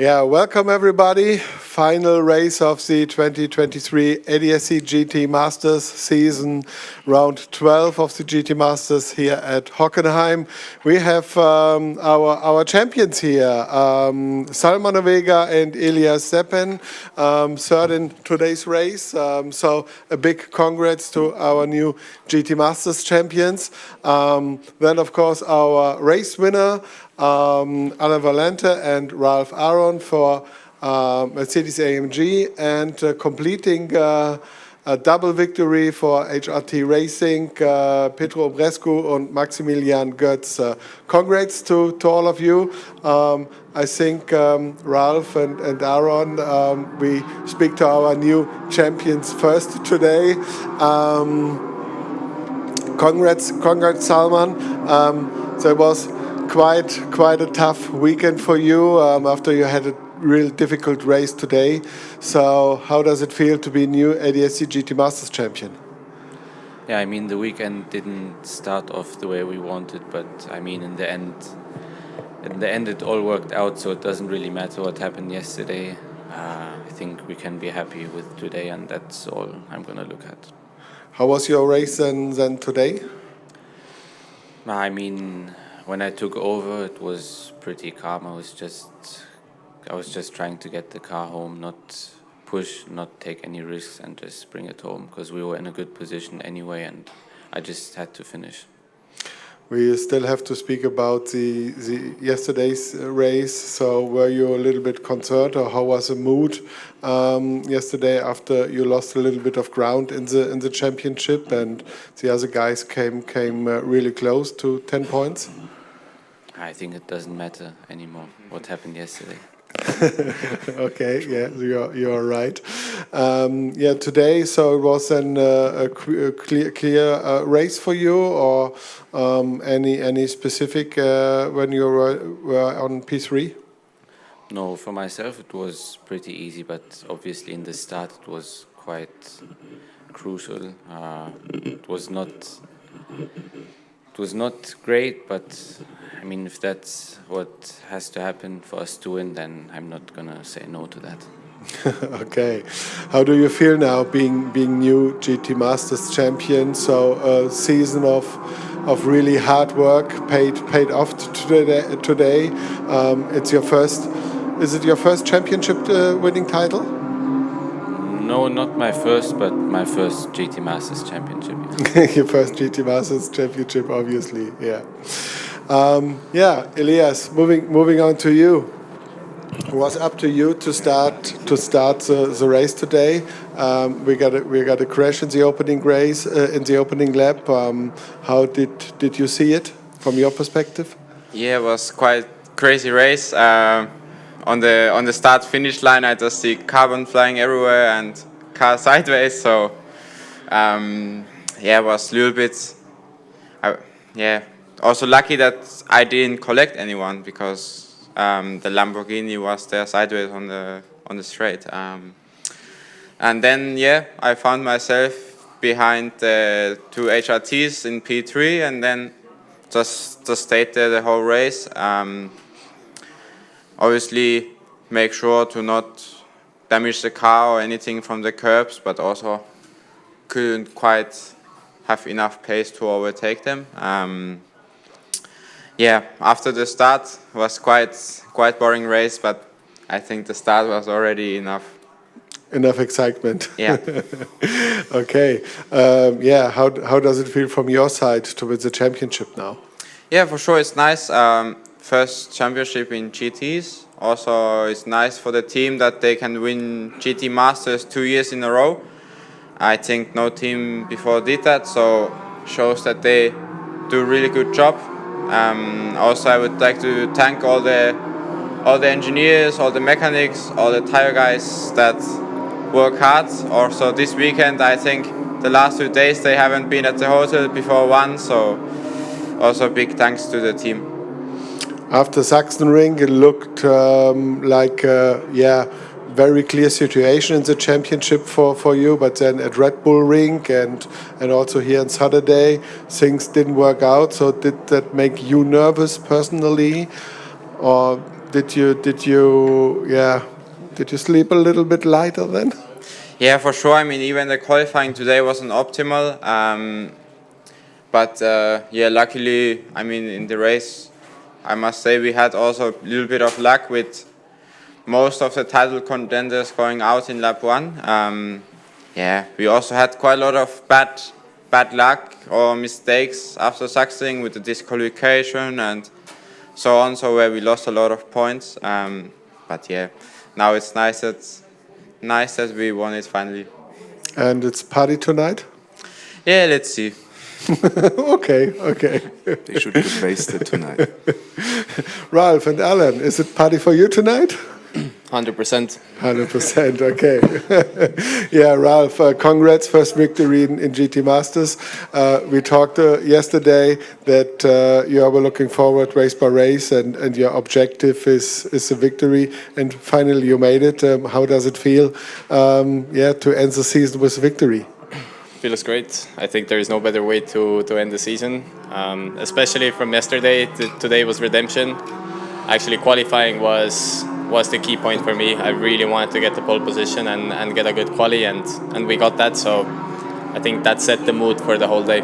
Yeah, welcome everybody. Final race of the 2023 ADAC GT Masters season, round 12 of the GT Masters here at Hockenheim. We have our champions here, Salman Vega and Elias Seppen, third in today's race. So a big congrats to our new GT Masters champions. Then of course our race winner, Alain Valente and Ralph Aron for Mercedes-AMG, and completing a double victory for HRT Racing, Pedro Obrescu and Maximilian Götz. Congrats to all of you. I think Ralph and Aaron, we speak to our new champions first today. Congrats Salman. So it was quite a tough weekend for you after you had a real difficult race today. So how does it feel to be new ADAC GT Masters champion? Yeah, I mean, the weekend didn't start off the way we wanted, but I mean, in the end it all worked out, so it doesn't really matter what happened yesterday. I think we can be happy with today, and that's all I'm going to look at. How was your race then today? I mean, when I took over, it was pretty calm. I was just trying to get the car home, not push, not take any risks, and just bring it home, because we were in a good position anyway, and I just had to finish. We still have to speak about the yesterday's race. So were you a little bit concerned, or how was the mood yesterday after you lost a little bit of ground in the championship, and the other guys came really close to 10 points? I think it doesn't matter anymore what happened yesterday. Okay, yeah, you're right. Yeah, today, so it was a clear race for you, or any specific when you were on P3? No, for myself it was pretty easy, but obviously in the start it was quite crucial. It was not great, but I mean, if that's what has to happen for us to win, then I'm not gonna say no to that. Okay, how do you feel now being new GT Masters champion? So a season of really hard work paid off today. It's your first. Is it your first championship winning title? No, not my first, but my first GT Masters championship. Your first GT Masters championship, obviously, yeah. Yeah, Elias, moving on to you. It was up to you to start the race today. We got a crash in the opening race, in the opening lap. How did you see it from your perspective? Yeah, it was quite crazy race. On the start finish line, I just see carbon flying everywhere and car sideways. So yeah, it was a little bit. Yeah, also lucky that I didn't collect anyone, because the Lamborghini was there sideways on the straight. And then yeah, I found myself behind the two HRTs in P3, and then just stayed there the whole race. Obviously, make sure to not damage the car or anything from the curbs, but also couldn't quite have enough pace to overtake them. Yeah, after the start was quite boring race, but I think the start was already enough. Enough excitement. Yeah. Okay. Yeah. How does it feel from your side to win the championship now? Yeah, for sure it's nice. First championship in GTs. Also, it's nice for the team that they can win GT Masters 2 years in a row. I think no team before did that, so shows that they do a really good job. Also, I would like to thank all the engineers, all the mechanics, all the tire guys that work hard. Also, this weekend, I think the last 2 days they haven't been at the hotel before one, so also big thanks to the team. After Sachsenring, it looked like yeah, very clear situation in the championship for you, but then at Red Bull Ring and also here on Saturday, things didn't work out. So did that make you nervous personally, or Did you sleep a little bit lighter then? Yeah, for sure. I mean, even the qualifying today wasn't optimal. But luckily, I mean, in the race, I must say we had also a little bit of luck with most of the title contenders going out in lap 1. We also had quite a lot of bad luck or mistakes after Sachsenring with the disqualification and so on, so where we lost a lot of points. But yeah, now it's nice that we won it finally. And it's party tonight? Yeah, let's see. Okay. They should get wasted tonight. Ralph and Alan, is it party for you tonight? 100%. 100%, okay. Yeah, Ralph, congrats, first victory in GT Masters. We talked yesterday that you are looking forward race by race and your objective is a victory, and finally you made it. How does it feel to end the season with a victory? Feels great. I think there is no better way to end the season, especially from yesterday. Today was redemption. Actually, qualifying was the key point for me. I really wanted to get the pole position and get a good quali, and we got that. So I think that set the mood for the whole day.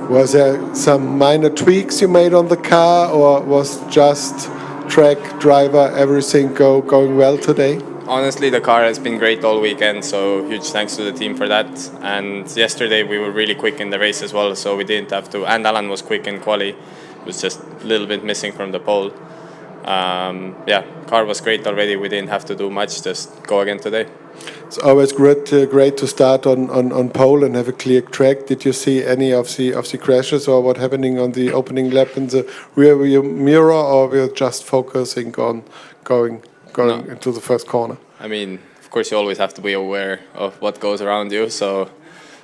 Was there some minor tweaks you made on the car, or was just track, driver, everything going well today? Honestly, the car has been great all weekend, so huge thanks to the team for that. And yesterday we were really quick in the race as well, so we didn't have to. And Alan was quick in quali, was just a little bit missing from the pole. Car was great already. We didn't have to do much, just go again today. It's always great to start on pole and have a clear track. Did you see any of the crashes or what happening on the opening lap in the rear view mirror, or were you just focusing on going into the first corner? I mean, of course, you always have to be aware of what goes around you. So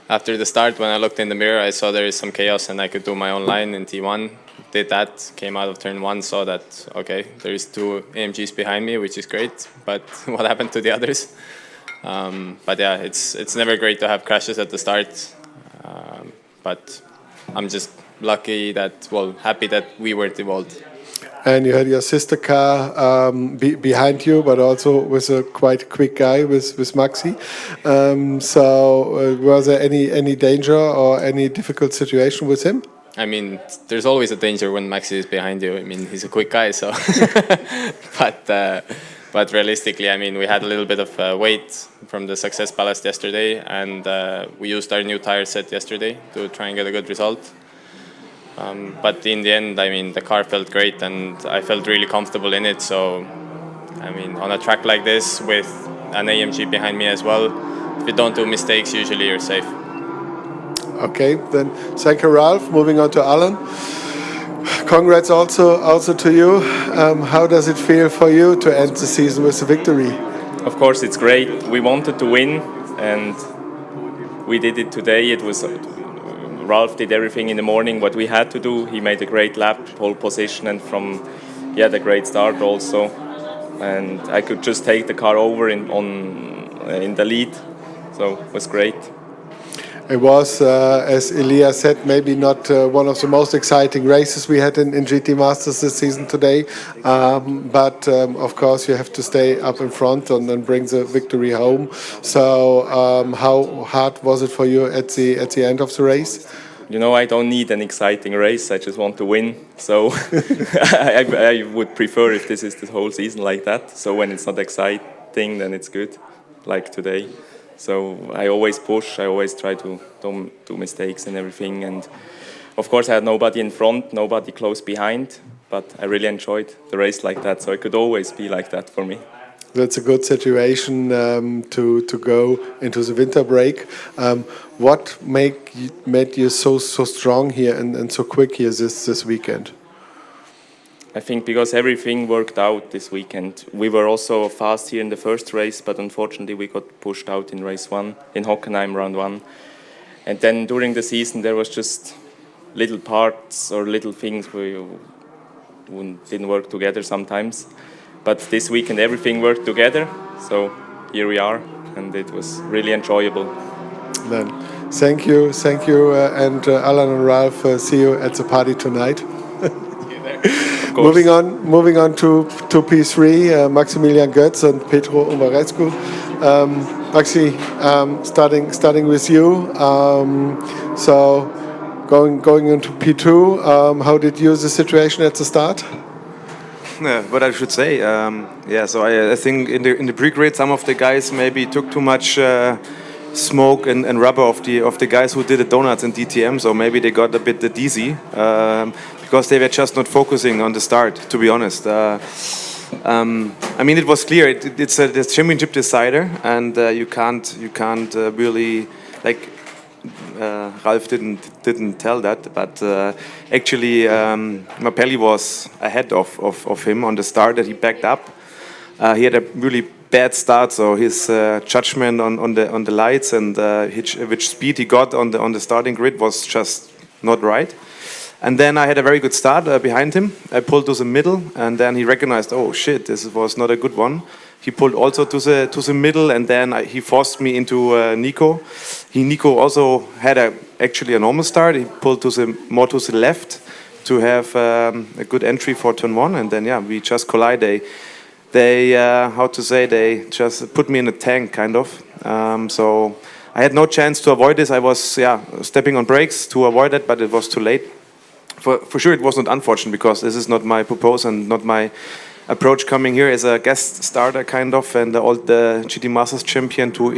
after the start, when I looked in the mirror, I saw there is some chaos and I could do my own line in T1. Did that, came out of turn 1, saw that, okay, there is 2 AMGs behind me, which is great, but what happened to the others? But yeah, it's never great to have crashes at the start, but I'm just happy that we weren't involved. And you had your sister car behind you, but also with a quite quick guy with Maxi. Was there any danger or any difficult situation with him? I mean, there's always a danger when Maxi is behind you. I mean, he's a quick guy, so. But realistically, I mean, we had a little bit of weight from the success ballast yesterday, and we used our new tire set yesterday to try and get a good result. But in the end, I mean, the car felt great, and I felt really comfortable in it. So, I mean, on a track like this with an AMG behind me as well, if you don't do mistakes, usually you're safe. Okay, then thank you, Ralph. Moving on to Alan. Congrats also to you. How does it feel for you to end the season with a victory? Of course, it's great. We wanted to win, and we did it today. It was Ralph did everything in the morning what we had to do. He made a great lap, pole position, and he had a great start also. And I could just take the car over in the lead, so it was great. It was, as Elias said, maybe not one of the most exciting races we had in GT Masters this season today. But of course, you have to stay up in front and bring the victory home. So how hard was it for you at the end of the race? You know, I don't need an exciting race. I just want to win. So I would prefer if this is the whole season like that. So when it's not exciting, then it's good, like today. So I always push, I always try to don't do mistakes and everything. And of course I had nobody in front, nobody close behind, but I really enjoyed the race like that. So it could always be like that for me. That's a good situation to go into the winter break. What made you so strong here and so quick here this weekend? I think because everything worked out this weekend. We were also fast here in the first race, but unfortunately we got pushed out in race 1, in Hockenheim round 1. And then during the season there was just little parts or little things where didn't work together sometimes. But this weekend everything worked together, so here we are, and it was really enjoyable. Then, thank you, and Alan and Ralph, see you at the party tonight. course. Moving on to P3, Maximilian Götz and Petru Umarescu. Maxi, starting with you. So going into P2, how did you use the situation at the start? What I should say, so I think in the pre-grid some of the guys maybe took too much smoke and rubber of the guys who did the donuts in DTM, so maybe they got a bit dizzy because they were just not focusing on the start, to be honest. I mean, it was clear it's a championship decider, and you can't really, like, Ralf didn't tell that, but actually Mapelli was ahead of him on the start that he backed up. He had a really bad start, so his judgment on the lights and which speed he got on the starting grid was just not right. And then I had a very good start behind him. I pulled to the middle, and then he recognized, oh shit, this was not a good one. He pulled also to the middle, and then he forced me into Nico. Nico also had actually a normal start. He pulled more to the left to have a good entry for turn 1, and then we just collide. They they just put me in a tank, kind of. So I had no chance to avoid this. I was stepping on brakes to avoid it, but it was too late. For sure, it was not unfortunate because this is not my purpose and not my approach coming here as a guest starter, kind of, and the GT Masters champion to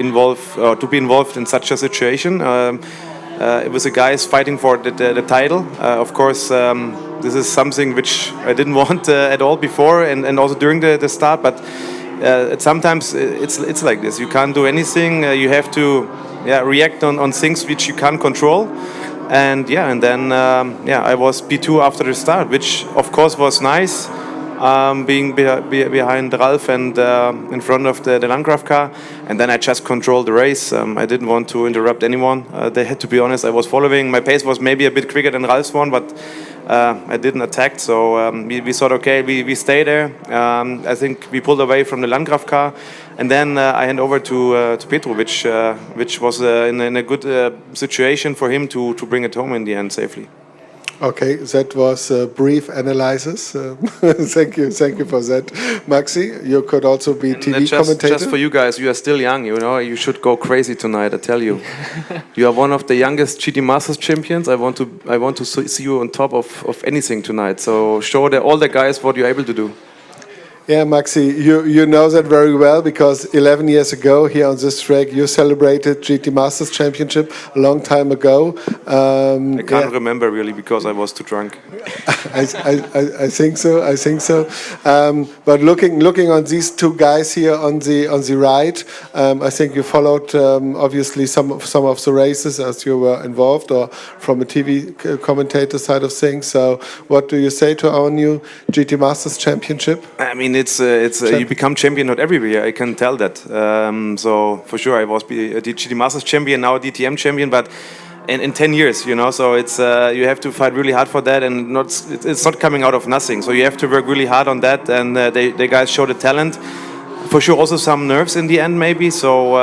be involved in such a situation. It was the guys fighting for the title. Of course, this is something which I didn't want at all before, and also during the start. But sometimes it's like this. You can't do anything. You have to react on things which you can't control. And then I was P2 after the start, which of course was nice, being behind Ralf and in front of the Landgraf car. And then I just controlled the race. I didn't want to interrupt anyone. They had to be honest. I was following. My pace was maybe a bit quicker than Ralf's one, but I didn't attack. So we thought, okay, we stay there. I think we pulled away from the Landgraf car. And then I hand over to Petru, which was in a good situation for him to bring it home in the end safely. Okay, that was a brief analysis. Thank you for that, Maxi. You could also be TV commentator. Just for you guys, you are still young. You know, you should go crazy tonight. I tell you, you are one of the youngest GT Masters champions. I want to see you on top of anything tonight. So show all the guys what you're able to do. Yeah, Maxi, you know that very well because 11 years ago here on this track you celebrated GT Masters Championship a long time ago. I can't remember really because I was too drunk. I think so. But looking on these two guys here on the right, I think you followed obviously some of the races as you were involved or from a TV commentator side of things. So what do you say to our new GT Masters Championship? I mean, you become champion not every year. I can tell that. So for sure, I was a GT Masters champion, now a DTM champion, but in 10 years, you know. So it's you have to fight really hard for that, and it's not coming out of nothing. So you have to work really hard on that, and the guys show the talent. For sure, also some nerves in the end, maybe. So,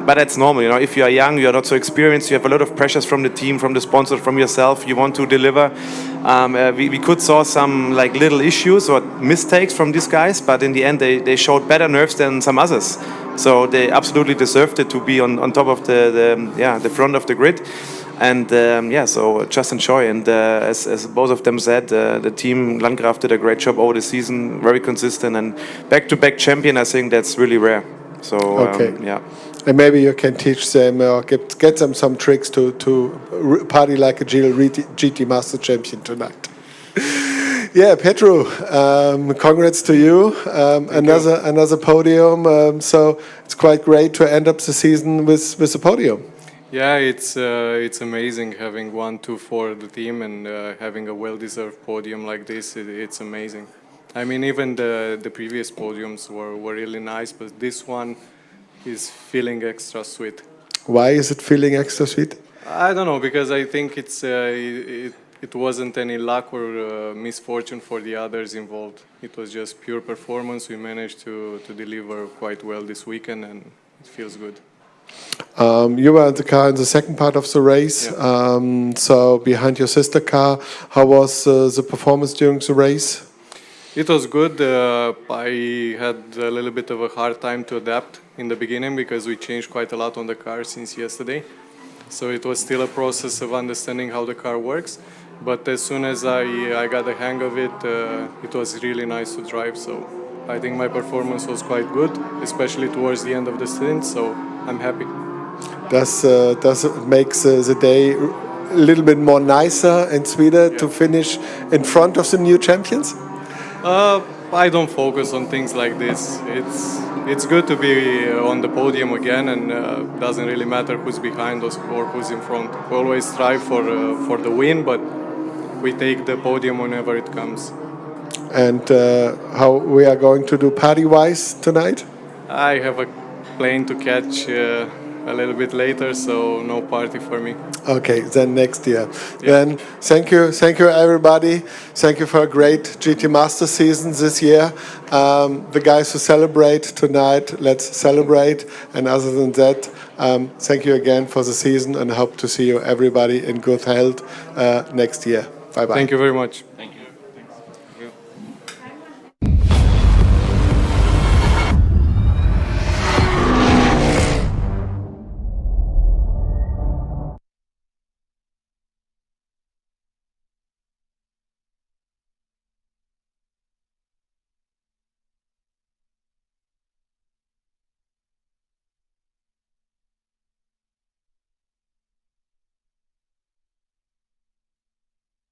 but that's normal, you know. If you are young, you are not so experienced. You have a lot of pressures from the team, from the sponsor, from yourself. You want to deliver. We could saw some like little issues or mistakes from these guys, but in the end, they showed better nerves than some others. So they absolutely deserved it to be on top of the front of the grid. And so just enjoy. And as both of them said, the team Landgraf did a great job over the season, very consistent and back-to-back champion. I think that's really rare. So and maybe you can teach them or get them some tricks to party like a GT Master champion tonight. Yeah, Petru, congrats to you. Another podium. So it's quite great to end up the season with a podium. Yeah, it's amazing having 1-2 for the team and having a well-deserved podium like this. It's amazing. I mean, even the previous podiums were really nice, but this one is feeling extra sweet. Why is it feeling extra sweet? I don't know, because I think it wasn't any luck or misfortune for the others involved. It was just pure performance. We managed to deliver quite well this weekend, and it feels good. You were in the car in the second part of the race, yeah. So behind your sister car. How was the performance during the race? It was good. I had a little bit of a hard time to adapt in the beginning because we changed quite a lot on the car since yesterday. So it was still a process of understanding how the car works. But as soon as I got the hang of it, it was really nice to drive. So I think my performance was quite good, especially towards the end of the stint. So I'm happy. Does it makes the day a little bit more nicer and sweeter to finish in front of the new champions? I don't focus on things like this. It's good to be on the podium again, and doesn't really matter who's behind us or who's in front. We always strive for the win, but we take the podium whenever it comes. And how we are going to do party-wise tonight? I have a plane to catch a little bit later, so no party for me. Okay, then next year. Then thank you everybody. Thank you for a great GT Master season this year. The guys who celebrate tonight, let's celebrate. And other than that, thank you again for the season, and hope to see you everybody in good health next year. Bye bye. Thank you very much. Thank you.